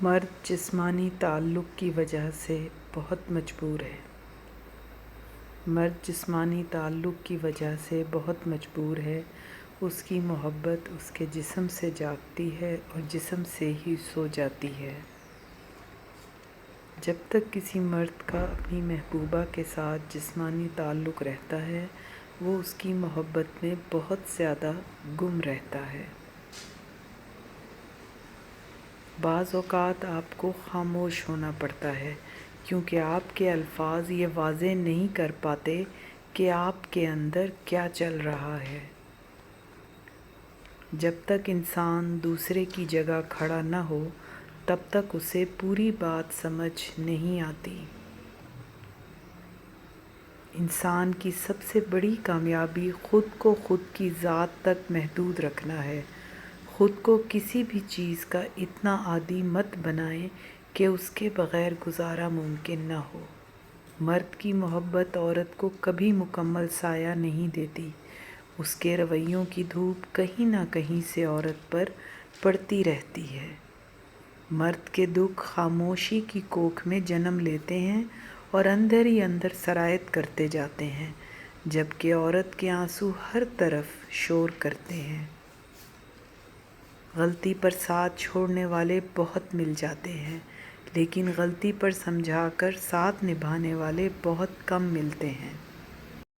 مرد جسمانی تعلق کی وجہ سے بہت مجبور ہے۔ مرد جسمانی تعلق کی وجہ سے بہت مجبور ہے۔ اس کی محبت اس کے جسم سے جاگتی ہے اور جسم سے ہی سو جاتی ہے۔ جب تک کسی مرد کا اپنی محبوبہ کے ساتھ جسمانی تعلق رہتا ہے، وہ اس کی محبت میں بہت زیادہ گم رہتا ہے۔ بعض اوقات آپ کو خاموش ہونا پڑتا ہے کیونکہ آپ کے الفاظ یہ واضح نہیں کر پاتے کہ آپ کے اندر کیا چل رہا ہے۔ جب تک انسان دوسرے کی جگہ کھڑا نہ ہو تب تک اسے پوری بات سمجھ نہیں آتی۔ انسان کی سب سے بڑی کامیابی خود کو خود کی ذات تک محدود رکھنا ہے۔ خود کو کسی بھی چیز کا اتنا عادی مت بنائیں کہ اس کے بغیر گزارا ممکن نہ ہو۔ مرد کی محبت عورت کو کبھی مکمل سایہ نہیں دیتی۔ اس کے رویوں کی دھوپ کہیں نہ کہیں سے عورت پر پڑتی رہتی ہے۔ مرد کے دکھ خاموشی کی کوکھ میں جنم لیتے ہیں اور اندر ہی اندر سرایت کرتے جاتے ہیں، جبکہ عورت کے آنسو ہر طرف شور کرتے ہیں۔ غلطی پر ساتھ چھوڑنے والے بہت مل جاتے ہیں، لیکن غلطی پر سمجھا کر ساتھ نبھانے والے بہت کم ملتے ہیں۔